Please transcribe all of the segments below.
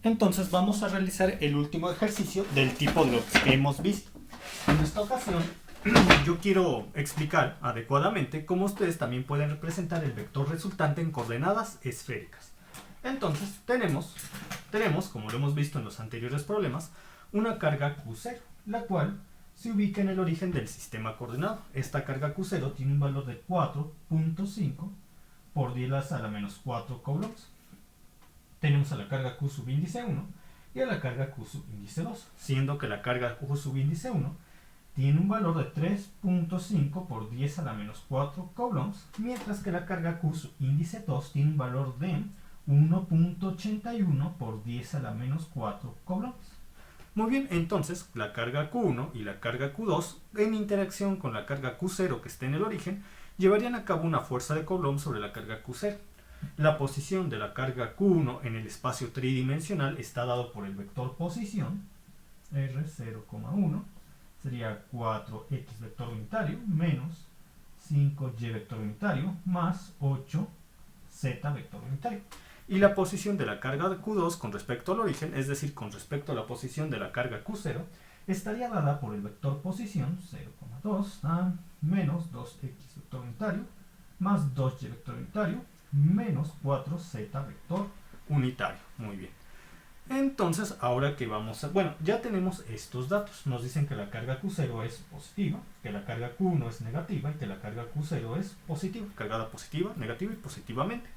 Entonces vamos a realizar el último ejercicio del tipo de lo que hemos visto. En esta ocasión yo quiero explicar adecuadamente cómo ustedes también pueden representar el vector resultante en coordenadas esféricas. Entonces tenemos, como lo hemos visto en los anteriores problemas, una carga Q0, la cual se ubica en el origen del sistema coordenado. Esta carga Q0 tiene un valor de 4.5 por 10 a la menos 4 coulombs. Tenemos a la carga Q subíndice 1 y a la carga Q subíndice 2, siendo que la carga Q subíndice 1 tiene un valor de 3.5 por 10 a la menos 4 coulombs, mientras que la carga Q subíndice 2 tiene un valor de 1.81 por 10 a la menos 4 coulombs. Muy bien, entonces la carga Q1 y la carga Q2, en interacción con la carga Q0 que está en el origen, llevarían a cabo una fuerza de Coulomb sobre la carga Q0. La posición de la carga Q1 en el espacio tridimensional está dado por el vector posición, R0,1, sería 4x vector unitario menos 5y vector unitario más 8z vector unitario. Y la posición de la carga de Q2 con respecto al origen, es decir, con respecto a la posición de la carga Q0, estaría dada por el vector posición 0,2 a menos 2x vector unitario más 2y vector unitario menos 4z vector unitario. Muy bien. Entonces, ahora que vamos a... Bueno, ya tenemos estos datos. Nos dicen que la carga Q0 es positiva, que la carga Q1 es negativa y que la carga Q0 es positiva, cargada positiva, negativa y positivamente.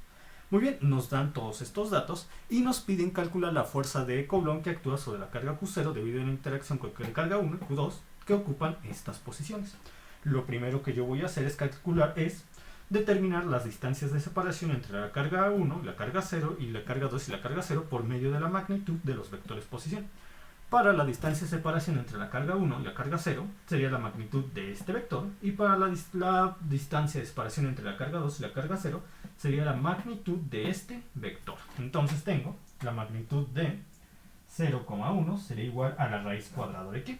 Muy bien, nos dan todos estos datos y nos piden calcular la fuerza de Coulomb que actúa sobre la carga Q0 debido a la interacción con la carga 1 y Q2 que ocupan estas posiciones. Lo primero que yo voy a hacer es determinar las distancias de separación entre la carga 1 y la carga 0 y la carga 2 y la carga 0 por medio de la magnitud de los vectores posición. Para la distancia de separación entre la carga 1 y la carga 0 sería la magnitud de este vector, y para la distancia de separación entre la carga 2 y la carga 0 sería la magnitud de este vector. Entonces tengo la magnitud de 0,1 sería igual a la raíz cuadrada de ¿qué?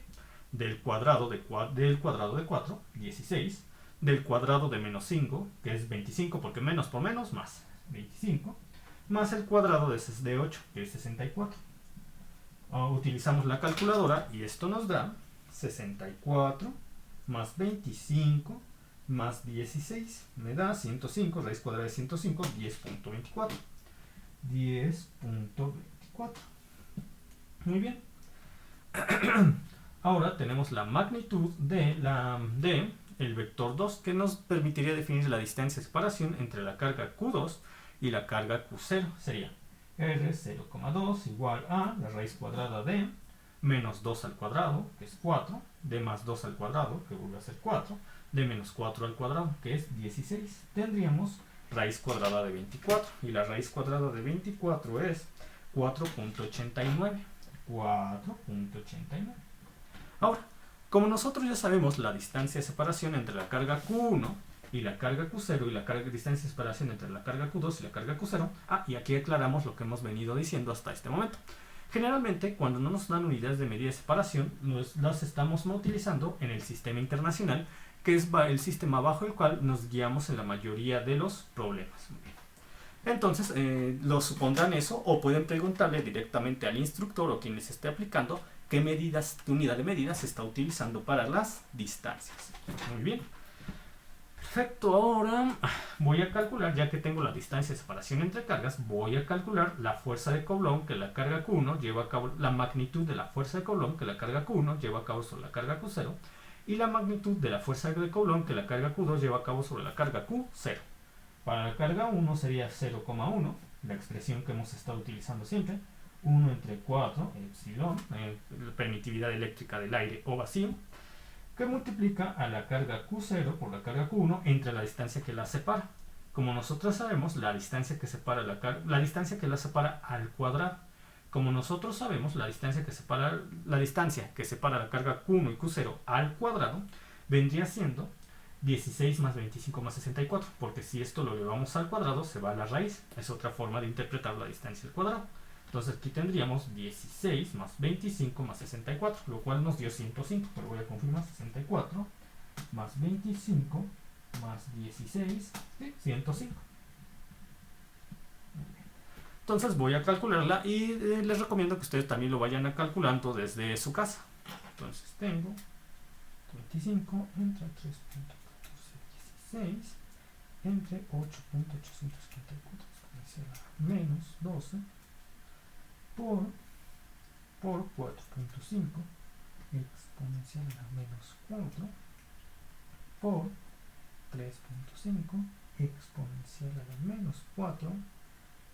Del cuadrado de 4, 16, del cuadrado de menos 5, que es 25, porque menos por menos, más 25, más el cuadrado de 8, que es 64. Utilizamos la calculadora y esto nos da 64 más 25 más 16. Me da 105, raíz cuadrada de 105, 10.24. 10.24. Muy bien. Ahora tenemos la magnitud de el vector 2, que nos permitiría definir la distancia de separación entre la carga Q2 y la carga Q0. Sería R0,2 igual a la raíz cuadrada de menos 2 al cuadrado, que es 4, de más 2 al cuadrado, que vuelve a ser 4, de menos 4 al cuadrado, que es 16. Tendríamos raíz cuadrada de 24, y la raíz cuadrada de 24 es 4.89. 4.89. Ahora, como nosotros ya sabemos la distancia de separación entre la carga Q1 y la carga Q0 y la distancia de separación entre la carga Q2 y la carga Q0, y aquí aclaramos lo que hemos venido diciendo hasta este momento. Generalmente, cuando no nos dan unidades de medida de separación, las estamos utilizando en el sistema internacional, que es el sistema bajo el cual nos guiamos en la mayoría de los problemas. Entonces, lo supondrán eso, o pueden preguntarle directamente al instructor o quien les esté aplicando qué unidad de medida se está utilizando para las distancias. Muy bien. Perfecto, ahora voy a calcular, ya que tengo la distancia de separación entre cargas, voy a calcular la fuerza de Coulomb que la carga Q1 lleva a cabo, la magnitud de la fuerza de Coulomb que la carga Q1 lleva a cabo sobre la carga Q0, y la magnitud de la fuerza de Coulomb que la carga Q2 lleva a cabo sobre la carga Q0. Para la carga 1 sería 0,1, la expresión que hemos estado utilizando siempre, 1 entre 4, epsilon, permitividad eléctrica del aire o vacío, que multiplica a la carga Q0 por la carga Q1 entre la distancia que la separa. Como nosotros sabemos, la distancia que la separa al cuadrado. Como nosotros sabemos, la distancia que separa la carga Q1 y Q0 al cuadrado vendría siendo 16 más 25 más 64, porque si esto lo llevamos al cuadrado se va a la raíz. Es otra forma de interpretar la distancia al cuadrado. Entonces aquí tendríamos 16 más 25 más 64, lo cual nos dio 105, pero voy a confirmar. 64 más 25 más 16, ¿sí? 105. Entonces voy a calcularla y les recomiendo que ustedes también lo vayan a calculando desde su casa. Entonces tengo 25 entre 3.1416 entre 8.854 exponencial a menos 12 por 4.5 exponencial a menos 4 por 3.5 exponencial a menos 4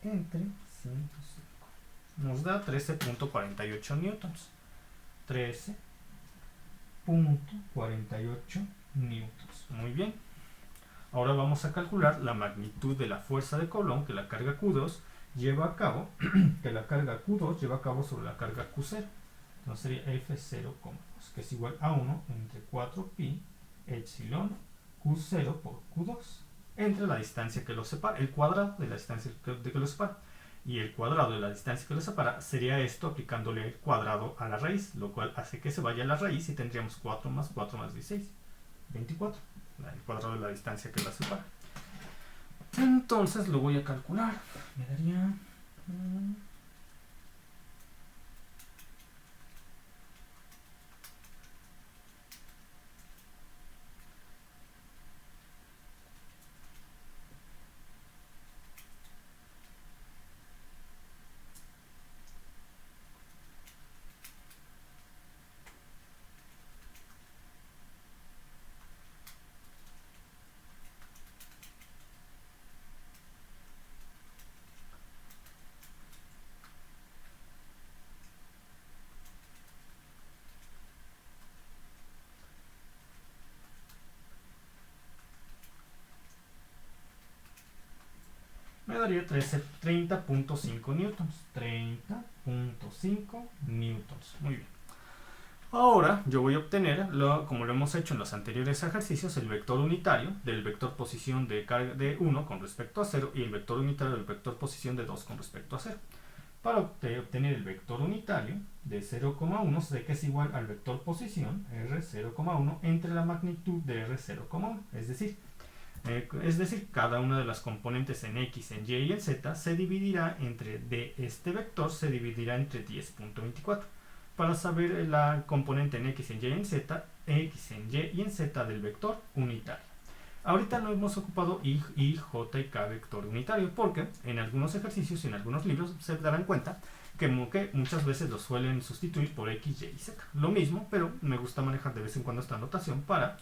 entre 105. Nos da 13.48 newtons. 13.48 newtons. Muy bien. Ahora vamos a calcular la magnitud de la fuerza de Coulomb que la carga Q2 lleva a cabo, sobre la carga Q0. Entonces sería F0,2, que es igual a 1 entre 4pi epsilon Q0 por Q2, entre la distancia que los separa, el cuadrado de la distancia que los separa. Y el cuadrado de la distancia que los separa sería esto aplicándole el cuadrado a la raíz, lo cual hace que se vaya a la raíz y tendríamos 4 más 4 más 16, 24, el cuadrado de la distancia que la separa. Entonces lo voy a calcular, me daría... me daría 30.5 newtons. 30.5 newtons. Muy bien. Ahora yo voy a obtener, como lo hemos hecho en los anteriores ejercicios, el vector unitario del vector posición de carga de 1 con respecto a 0 y el vector unitario del vector posición de 2 con respecto a 0. Para obtener el vector unitario de 0,1 sé que es igual al vector posición R0,1 entre la magnitud de R0,1. Es decir, cada una de las componentes en X, en Y y en Z se dividirá de este vector se dividirá entre 10.24. Para saber la componente en X, en Y y en Z, X en Y y en Z del vector unitario. Ahorita no hemos ocupado I, J y K vector unitario porque en algunos ejercicios y en algunos libros se darán cuenta que muchas veces lo suelen sustituir por X, Y y Z. Lo mismo, pero me gusta manejar de vez en cuando esta notación para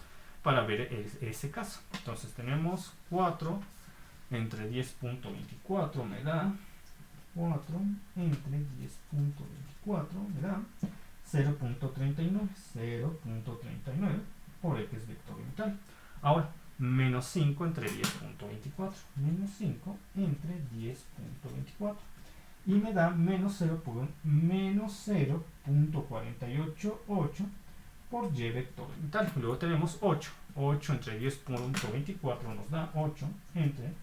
ver ese caso. Entonces tenemos 4 entre 10.24 me da 4 entre 10.24 me da 0.39 por X vector unitario. Ahora, menos 5 entre 10.24 menos 5 entre 10.24 y me da menos 0.488 por Y vector unitario. Luego tenemos 8 entre 10.24 nos da 8 entre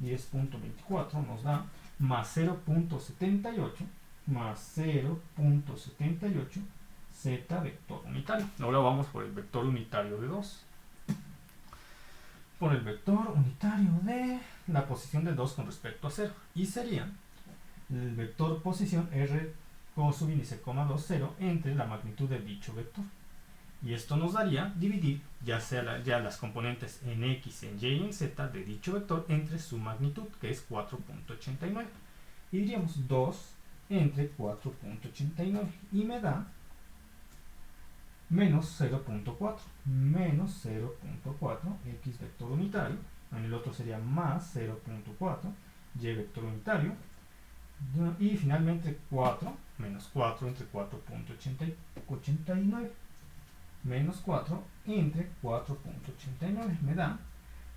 10.24 nos da más 0.78 z vector unitario. Ahora vamos por el vector unitario de 2. Por el vector unitario de la posición de 2 con respecto a 0. Y sería el vector posición R sub índice, 0 entre la magnitud de dicho vector. Y esto nos daría dividir ya las componentes en X, en Y y en Z de dicho vector entre su magnitud, que es 4.89. Y diríamos 2 entre 4.89. Y me da menos 0.4. Menos 0.4 X vector unitario. En el otro sería más 0.4 Y vector unitario. Y finalmente 4 menos 4 entre 4.89. Menos 4 entre 4.89 me da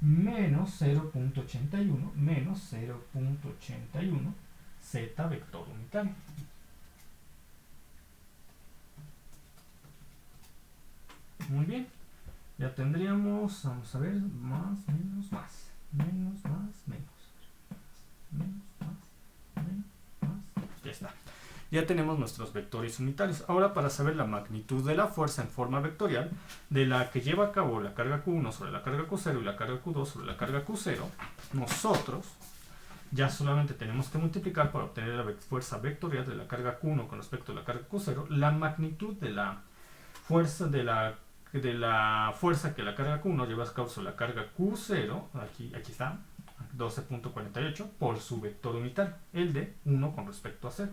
menos 0.81 z vector unitario. Muy bien, ya tendríamos, vamos a ver, más, menos, más, menos, más, menos, menos, más, menos, más, ya está. Ya tenemos nuestros vectores unitarios. Ahora, para saber la magnitud de la fuerza en forma vectorial de la que lleva a cabo la carga Q1 sobre la carga Q0 y la carga Q2 sobre la carga Q0, nosotros ya solamente tenemos que multiplicar para obtener la fuerza vectorial de la carga Q1 con respecto a la carga Q0, la magnitud de la fuerza fuerza que la carga Q1 lleva a cabo sobre la carga Q0, aquí está, 12.48, por su vector unitario, el de 1 con respecto a 0.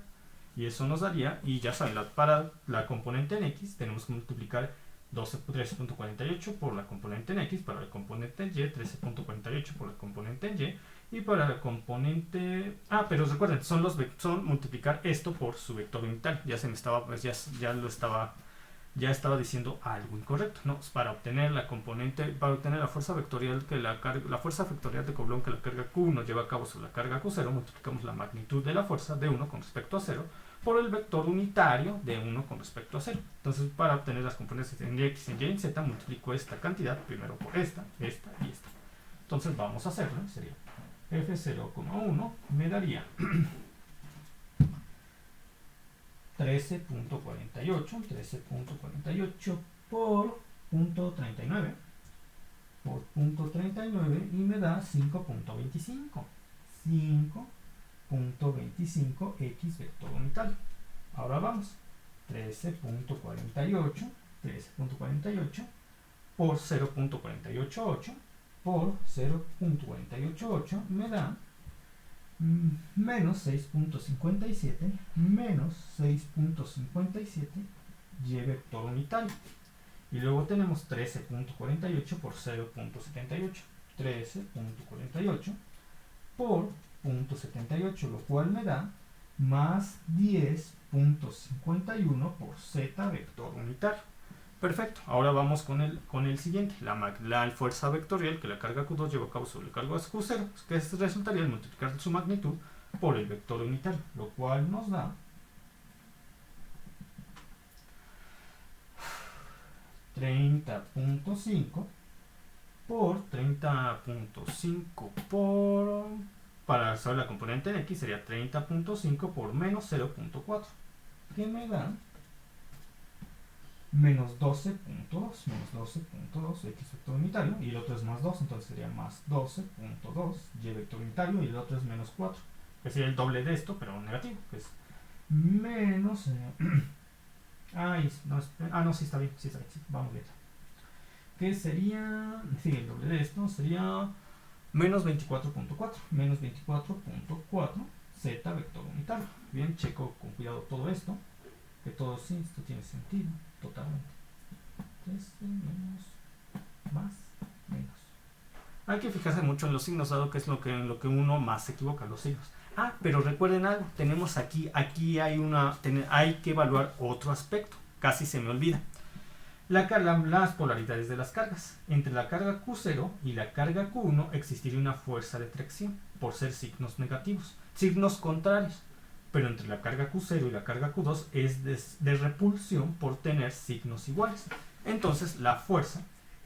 Y eso nos daría, y ya saben, para la componente en X tenemos que multiplicar 13.48 por la componente en X, para la componente en Y 13.48 por la componente en Y, y para la componente... pero recuerden, son multiplicar esto por su vector unitario. Ya se me estaba, pues ya estaba diciendo algo incorrecto, ¿no? Para obtener la fuerza vectorial la fuerza vectorial de Coulomb que la carga Q1 lleva a cabo sobre la carga Q0, multiplicamos la magnitud de la fuerza de 1 con respecto a 0 por el vector unitario de 1 con respecto a 0. Entonces, para obtener las componentes en X, en Y y en Z, multiplico esta cantidad primero por esta y esta. Entonces, vamos a hacerlo. Sería F0,1 me daría 13.48 por punto 39 y me da 5.25 X vector unitario. Ahora vamos, 13.48 por 0.488 por 0.488 me da menos 6.57 y vector unitario. Y luego tenemos 13.48 por 0.78. 13.48 por 0.78, lo cual me da más 10.51 por z vector unitario. Perfecto, ahora vamos con el siguiente, la fuerza vectorial que la carga Q2 lleva a cabo sobre la carga Q0, que resultaría en multiplicar su magnitud por el vector unitario, lo cual nos da 30.5 por 30.5 por... Para saber la componente en X sería 30.5 por menos 0.4, que me da menos 12.2 X vector unitario, y el otro es más 2, entonces sería más 12.2 Y vector unitario, y el otro es menos 4, que sería el doble de esto, pero negativo, que es menos... sí está bien, sí, vamos bien. Que sería... Sí, el doble de esto sería menos 24.4, menos 24.4 Z vector unitario. Bien, checo con cuidado todo esto, que todo sí, esto tiene sentido, totalmente. Menos, más, menos. Hay que fijarse mucho en los signos, dado que es en lo que uno más se equivoca, los signos. Pero recuerden algo, tenemos aquí hay que evaluar otro aspecto, casi se me olvida. Las polaridades de las cargas. Entre la carga Q0 y la carga Q1 existiría una fuerza de tracción, por ser signos negativos, signos contrarios. Pero entre la carga Q0 y la carga Q2 es de repulsión por tener signos iguales. Entonces, la fuerza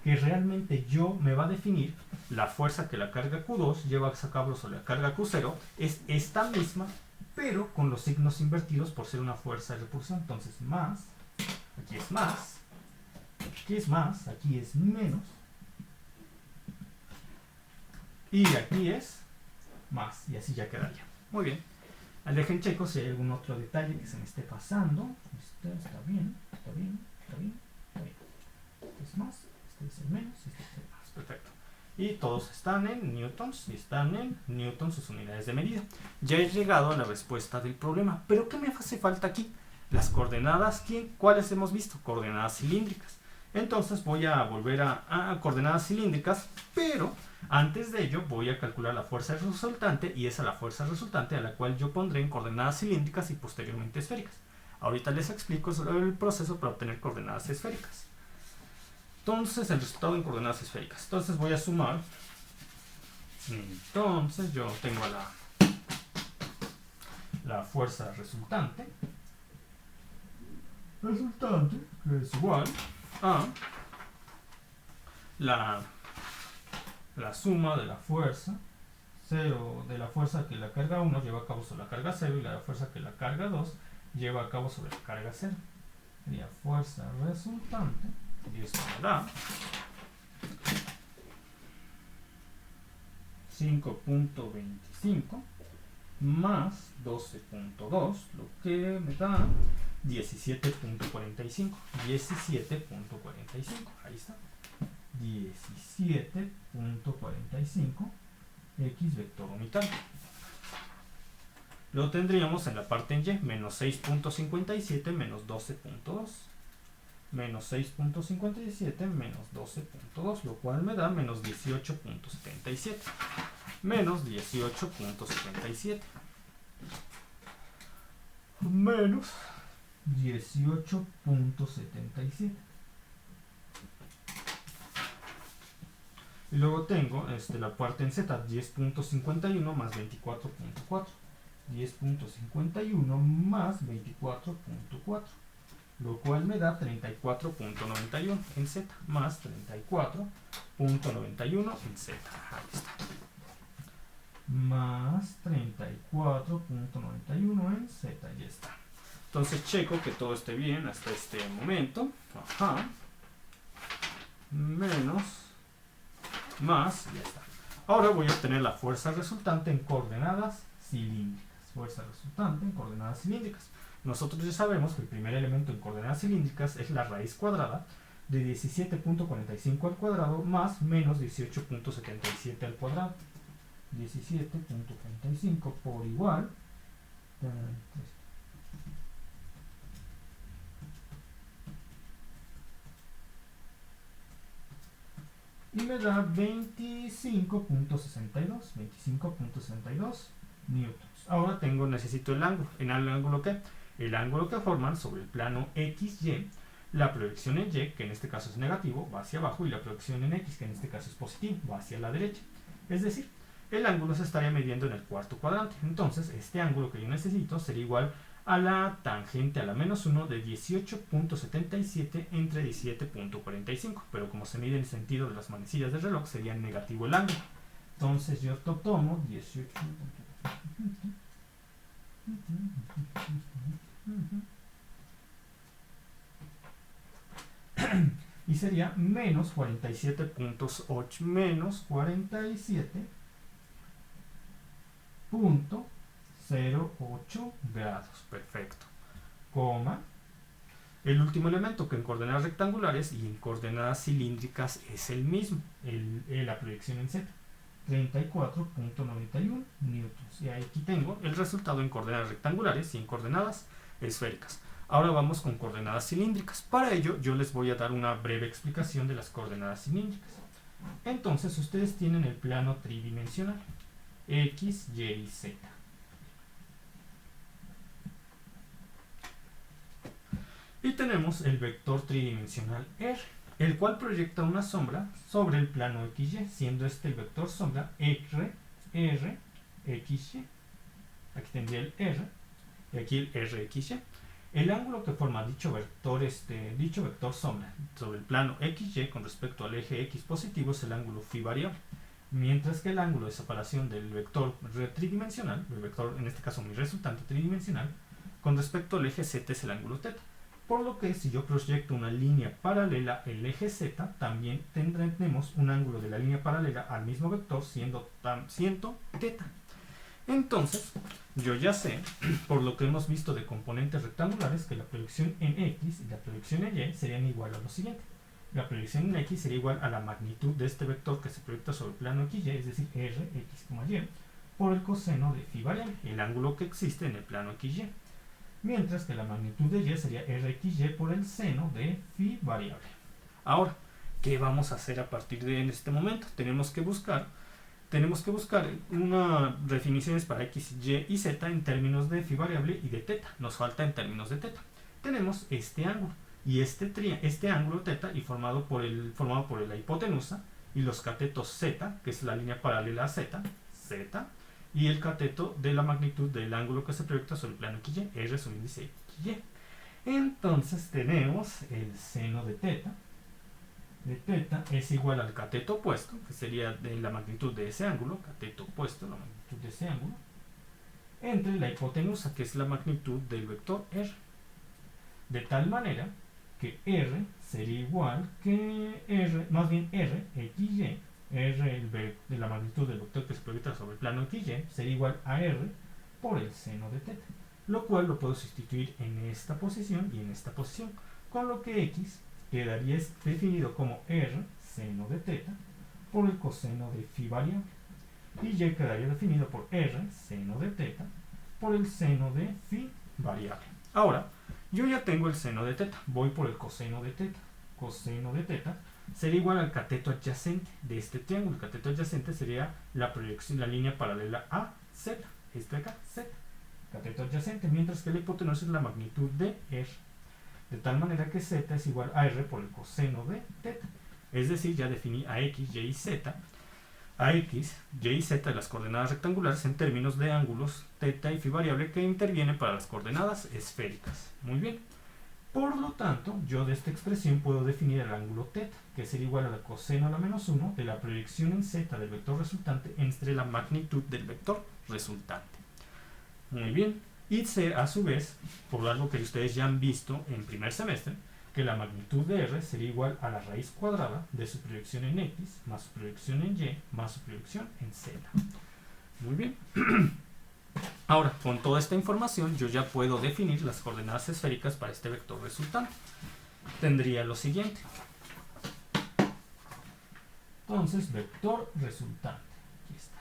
que realmente me va a definir, la fuerza que la carga Q2 lleva a cabo sobre la carga Q0, es esta misma, pero con los signos invertidos por ser una fuerza de repulsión. Entonces, más, aquí es más, aquí es más, aquí es menos, y aquí es más, y así ya quedaría. Muy bien. Dejen checo si hay algún otro detalle que se me esté pasando. Está bien. Este es más, este es el menos, este es el más. Perfecto. Y todos están en newtons, y están en newtons sus unidades de medida. Ya he llegado a la respuesta del problema. ¿Pero qué me hace falta aquí? Las coordenadas, ¿cuáles hemos visto? Coordenadas cilíndricas. Entonces voy a volver a coordenadas cilíndricas, pero antes de ello voy a calcular la fuerza resultante, y esa es la fuerza resultante a la cual yo pondré en coordenadas cilíndricas y posteriormente esféricas. Ahorita les explico sobre el proceso para obtener coordenadas esféricas. Entonces, el resultado en coordenadas esféricas. Entonces voy a sumar. Entonces yo tengo la fuerza resultante, que es igual a la suma de la fuerza 0 de la fuerza que la carga 1 lleva a cabo sobre la carga 0 y la fuerza que la carga 2 lleva a cabo sobre la carga 0. Sería fuerza resultante, y esto me da 5.25 más 12.2, lo que me da 17.45. 17.45, ahí está. 17.45 x vector unitario. Lo tendríamos en la parte en y, menos 6.57 menos 12.2. Menos 6.57 menos 12.2, lo cual me da menos 18.77. Menos 18.77. Menos 18.77. Y luego tengo la parte en z, 10.51 más 24.4. 10.51 más 24.4. Lo cual me da 34.91 en z, más 34.91 en z. Ahí está. Más 34.91 en z, ya está. Entonces checo que todo esté bien hasta este momento. Ajá. Menos, más, ya está. Ahora voy a obtener la fuerza resultante en coordenadas cilíndricas. Fuerza resultante en coordenadas cilíndricas. Nosotros ya sabemos que el primer elemento en coordenadas cilíndricas es la raíz cuadrada de 17.45 al cuadrado más menos 18.77 al cuadrado. 17.45 por igual y me da 25.62 newtons. Ahora necesito el ángulo. ¿En el ángulo qué? El ángulo que forman sobre el plano XY, la proyección en Y, que en este caso es negativo, va hacia abajo, y la proyección en X, que en este caso es positivo, va hacia la derecha. Es decir, el ángulo se estaría midiendo en el cuarto cuadrante. Entonces, este ángulo que yo necesito sería igual a la tangente a la menos 1 de 18.77 entre 17.45. Pero como se mide en el sentido de las manecillas del reloj, sería negativo el ángulo. Entonces, yo tomo 18. Y sería menos 47.8 menos 47.08 grados. Perfecto. Coma. El último elemento, que en coordenadas rectangulares y en coordenadas cilíndricas es el mismo, la proyección en z. 34.91 newtons. Y aquí tengo el resultado en coordenadas rectangulares y en coordenadas esféricas. Ahora vamos con coordenadas cilíndricas. Para ello yo les voy a dar una breve explicación de las coordenadas cilíndricas. Entonces ustedes tienen el plano tridimensional X, Y y Z. Y tenemos el vector tridimensional R, el cual proyecta una sombra sobre el plano XY, siendo este el vector sombra R, XY. Aquí tendría el R, y aquí el RXY. El ángulo que forma dicho vector sombra sobre el plano XY con respecto al eje X positivo es el ángulo phi variable, mientras que el ángulo de separación del vector tridimensional, el vector, en este caso mi resultante tridimensional, con respecto al eje Z es el ángulo θ. Por lo que si yo proyecto una línea paralela al eje Z, también tendremos un ángulo de la línea paralela al mismo vector siendo θ. Entonces, yo ya sé, por lo que hemos visto de componentes rectangulares, que la proyección en X y la proyección en Y serían igual a lo siguiente. La proyección en X sería igual a la magnitud de este vector que se proyecta sobre el plano XY, es decir, R, X, Y, por el coseno de phi variable, el ángulo que existe en el plano XY. Mientras que la magnitud de Y sería RXY por el seno de phi variable. Ahora, ¿qué vamos a hacer a partir de este momento? Tenemos que buscar unas definiciones para X, Y y Z en términos de phi variable y de θ. Nos falta en términos de θ. Tenemos este ángulo y este ángulo θ y formado por la hipotenusa y los catetos Z, que es la línea paralela a Z, y el cateto de la magnitud del ángulo que se proyecta sobre el plano XY, R sub índice XY. Entonces tenemos el seno de θ es igual al cateto opuesto, que sería de la magnitud de ese ángulo, cateto opuesto, la magnitud de ese ángulo, entre la hipotenusa, que es la magnitud del vector R. De tal manera que R sería igual que R XY, R de la magnitud del vector que se proyecta sobre el plano XY, sería igual a R por el seno de teta, lo cual lo puedo sustituir en esta posición y en esta posición, con lo que x quedaría definido como r seno de teta por el coseno de phi variable, y y quedaría definido por r seno de teta por el seno de phi variable. Ahora, yo ya tengo el seno de teta, voy por el coseno de teta. Coseno de teta sería igual al cateto adyacente de este triángulo. El cateto adyacente sería la proyección, la línea paralela a z, este de acá, z, cateto adyacente, mientras que la hipotenusa es la magnitud de r, de tal manera que z es igual a r por el coseno de teta. Es decir, ya definí a x, y y z, a x, y y z de las coordenadas rectangulares en términos de ángulos teta y phi variable que intervienen para las coordenadas esféricas. Muy bien. Por lo tanto, yo de esta expresión puedo definir el ángulo teta, que sería igual a la coseno a la menos 1 de la proyección en z del vector resultante entre la magnitud del vector resultante. Muy bien. Y sé, a su vez, por algo que ustedes ya han visto en primer semestre, que la magnitud de r sería igual a la raíz cuadrada de su proyección en x más su proyección en y más su proyección en z. Muy bien. Ahora, con toda esta información, yo ya puedo definir las coordenadas esféricas para este vector resultante. Tendría lo siguiente. Entonces, vector resultante. Aquí está.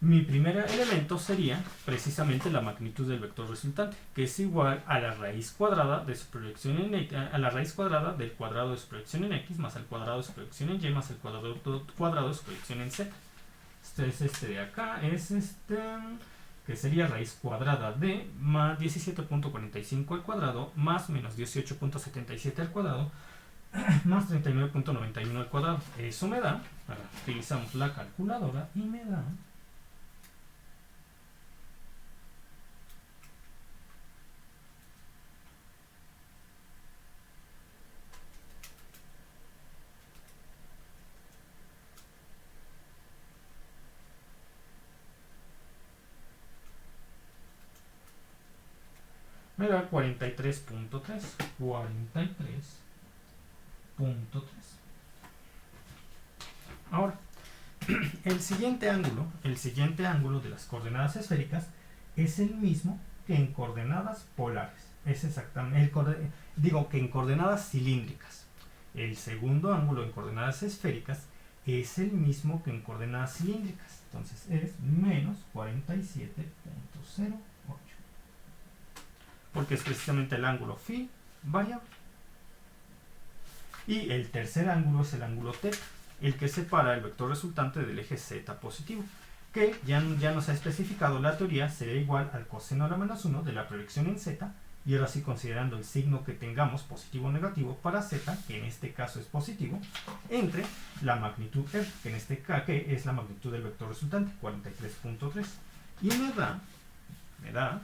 Mi primer elemento sería precisamente la magnitud del vector resultante, que es igual a la raíz cuadrada de su proyección en x, a la raíz cuadrada del cuadrado de su proyección en x más el cuadrado de su proyección en y más el cuadrado de su proyección en z. Este es este de acá, es este, que sería raíz cuadrada de más 17.45 al cuadrado más menos 18.77 al cuadrado más 39.91 al cuadrado. Eso me da, ahora utilizamos la calculadora y me da 43.3. 43.3. Ahora, el siguiente ángulo de las coordenadas esféricas es el mismo que en coordenadas polares. Es exactamente, digo que en coordenadas cilíndricas. El segundo ángulo en coordenadas esféricas es el mismo que en coordenadas cilíndricas. Entonces es menos 47.08. Porque es precisamente el ángulo phi variable. Y el tercer ángulo es el ángulo teta, el que separa el vector resultante del eje z positivo, que ya nos ha especificado la teoría, sería igual al coseno a la menos 1 de la proyección en z, y ahora sí considerando el signo que tengamos, positivo o negativo, para z, que en este caso es positivo, entre la magnitud r, que en este caso es la magnitud del vector resultante, 43.3, y me da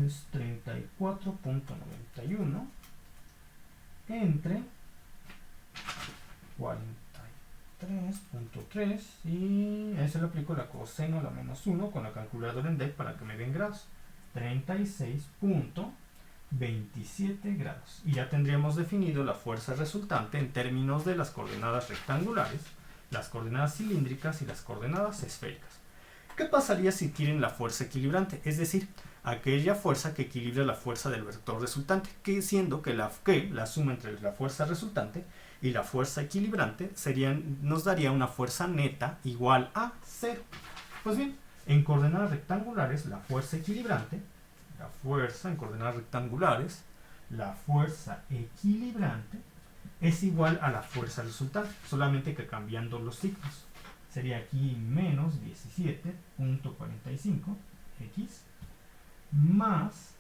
es 34.91 entre 43.3 y eso le aplico la coseno a la menos 1 con la calculadora en DEC para que me den grados. 36.27 grados. Y ya tendríamos definido la fuerza resultante en términos de las coordenadas rectangulares, las coordenadas cilíndricas y las coordenadas esféricas. ¿Qué pasaría si tienen la fuerza equilibrante? Es decir, aquella fuerza que equilibra la fuerza del vector resultante, que siendo que la suma entre la fuerza resultante y la fuerza equilibrante nos daría una fuerza neta igual a 0. Pues bien, en coordenadas rectangulares, la fuerza equilibrante, la fuerza equilibrante es igual a la fuerza resultante, solamente que cambiando los signos. Sería aquí menos 17.45 x más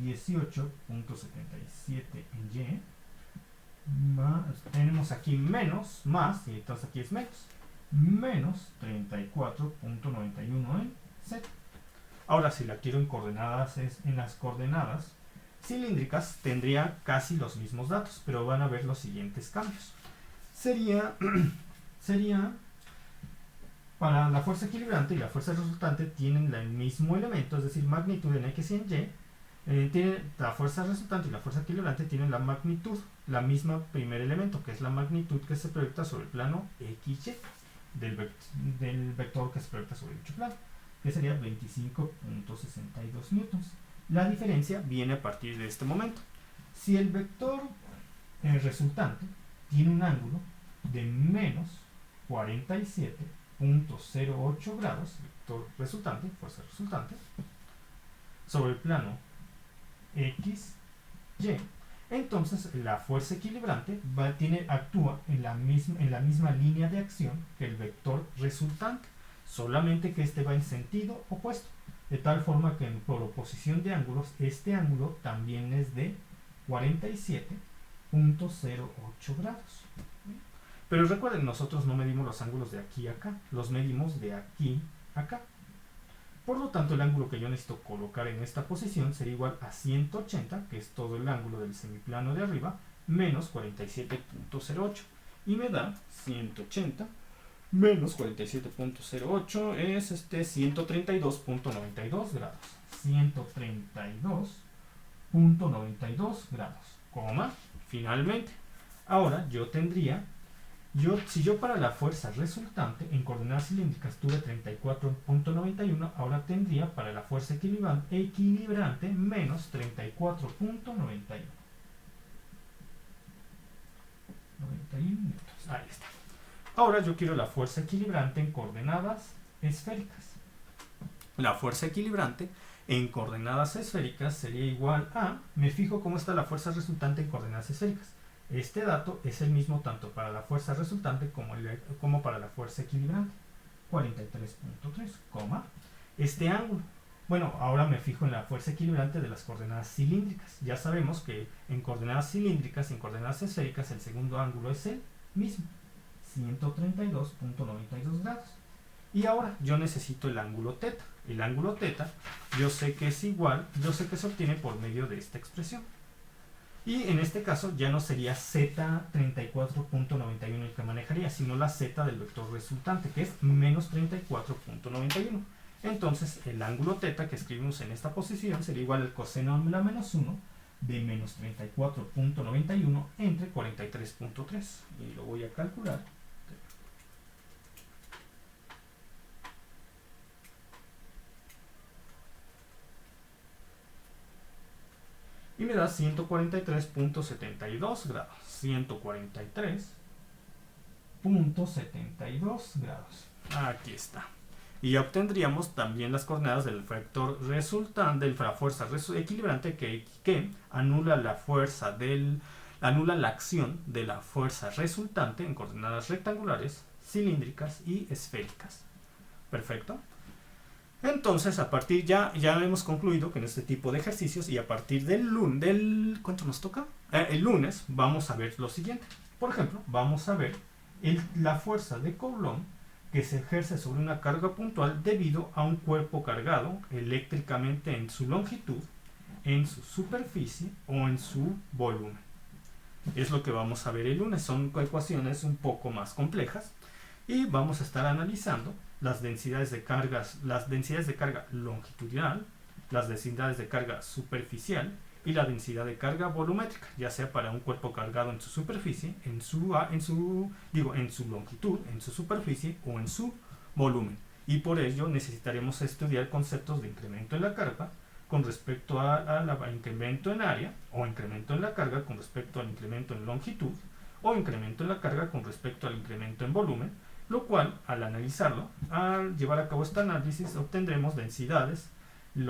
18.77 en y más, tenemos aquí menos, más, y entonces aquí es menos 34.91 en z. Ahora si la quiero en coordenadas, en las coordenadas cilíndricas tendría casi los mismos datos, pero van a ver los siguientes cambios. Sería para la fuerza equilibrante y la fuerza resultante tienen el mismo elemento, es decir, magnitud en x y en y. La fuerza resultante y la fuerza equilibrante tienen la magnitud, la misma primer elemento, que es la magnitud que se proyecta sobre el plano XY. del vector que se proyecta sobre dicho plano, que sería 25.62 newtons. La diferencia viene a partir de este momento. Si el vector resultante tiene un ángulo de menos 47.08 grados, vector resultante, fuerza resultante, sobre el plano X, Y, entonces la fuerza equilibrante actúa en la misma línea de acción que el vector resultante, solamente que este va en sentido opuesto, de tal forma que por oposición de ángulos, este ángulo también es de 47.08 grados. Pero recuerden, nosotros no medimos los ángulos de aquí a acá, los medimos de aquí a acá. Por lo tanto, el ángulo que yo necesito colocar en esta posición sería igual a 180, que es todo el ángulo del semiplano de arriba, menos 47.08. Y me da 180 menos 47.08 es 132.92 grados. 132.92 grados, coma, finalmente. Ahora yo tendría, si yo para la fuerza resultante en coordenadas cilíndricas tuve 34.91, ahora tendría para la fuerza equilibrante menos 34.91. Ahí está. Ahora yo quiero la fuerza equilibrante en coordenadas esféricas. La fuerza equilibrante en coordenadas esféricas sería igual a, me fijo cómo está la fuerza resultante en coordenadas esféricas. Este dato es el mismo tanto para la fuerza resultante como para la fuerza equilibrante. 43.3, este ángulo. Bueno, ahora me fijo en la fuerza equilibrante de las coordenadas cilíndricas. Ya sabemos que en coordenadas cilíndricas y en coordenadas esféricas el segundo ángulo es el mismo. 132.92 grados. Y ahora yo necesito el ángulo teta. El ángulo teta yo sé que es igual, yo sé que se obtiene por medio de esta expresión. Y en este caso ya no sería z 34.91 el que manejaría, sino la z del vector resultante, que es menos 34.91. Entonces el ángulo teta que escribimos en esta posición sería igual al coseno de la menos 1 de menos 34.91 entre 43.3. Y lo voy a calcular. Y me da 143.72 grados. 143.72 grados. Aquí está. Y obtendríamos también las coordenadas del vector resultante, de la fuerza equilibrante que anula la acción de la fuerza resultante en coordenadas rectangulares, cilíndricas y esféricas. Perfecto. Entonces, a partir ya hemos concluido que en este tipo de ejercicios y a partir ¿cuánto nos toca? El lunes vamos a ver lo siguiente. Por ejemplo, vamos a ver la fuerza de Coulomb que se ejerce sobre una carga puntual debido a un cuerpo cargado eléctricamente en su longitud, en su superficie o en su volumen. Es lo que vamos a ver el lunes. Son ecuaciones un poco más complejas y vamos a estar analizando las densidades de carga longitudinal, las densidades de carga superficial y la densidad de carga volumétrica, ya sea para un cuerpo cargado en su superficie, en su longitud, en su superficie o en su volumen. Y por ello necesitaremos estudiar conceptos de incremento en la carga con respecto al incremento en área, o incremento en la carga con respecto al incremento en longitud, o incremento en la carga con respecto al incremento en volumen, lo cual, al analizarlo, al llevar a cabo este análisis, obtendremos densidades de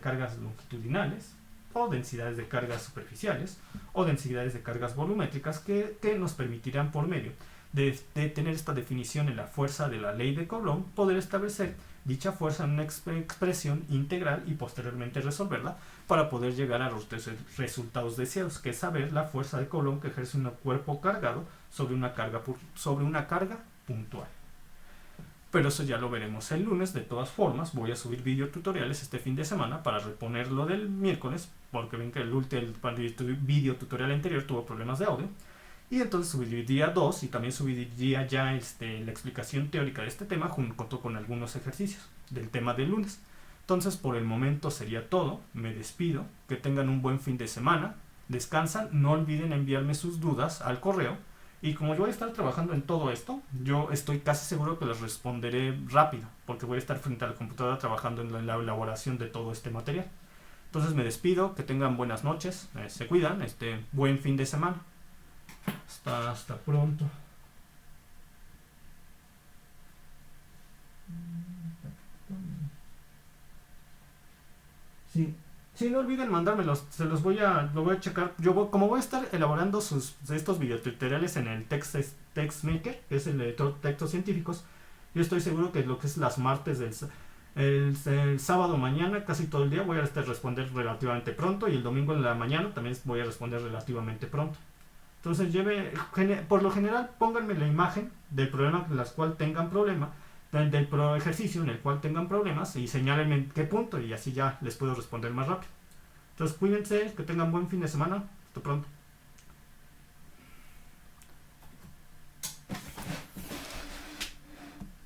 cargas longitudinales, o densidades de cargas superficiales, o densidades de cargas volumétricas que nos permitirán, por medio de tener esta definición en la fuerza de la ley de Coulomb, poder establecer dicha fuerza en una expresión integral y posteriormente resolverla para poder llegar a los resultados deseados, que es saber la fuerza de Coulomb que ejerce un cuerpo cargado sobre una carga puntual. Pero eso ya lo veremos el lunes. De todas formas, voy a subir videotutoriales este fin de semana para reponer lo del miércoles, porque ven que el videotutorial anterior tuvo problemas de audio. Y entonces subiría 2 y también subiría ya la explicación teórica de este tema junto con algunos ejercicios del tema del lunes. Entonces por el momento sería todo. Me despido. Que tengan un buen fin de semana. Descansan. No olviden enviarme sus dudas al correo Y como yo voy a estar trabajando en todo esto, yo estoy casi seguro que les responderé rápido, porque voy a estar frente a la computadora trabajando en la elaboración de todo este material. Entonces me despido, que tengan buenas noches, se cuidan, buen fin de semana. Hasta pronto. Sí. Sí, no olviden mandármelos, lo voy a checar. Como voy a estar elaborando estos videotutoriales en el TextMaker, que es el editor de textos científicos, yo estoy seguro que lo que es las martes el sábado mañana, casi todo el día, voy a responder relativamente pronto, y el domingo en la mañana también voy a responder relativamente pronto. Entonces, por lo general, pónganme la imagen del problema en el cual tengan problema, del ejercicio en el cual tengan problemas, y señálenme en qué punto, y así ya les puedo responder más rápido. Entonces, cuídense, que tengan buen fin de semana. Hasta pronto.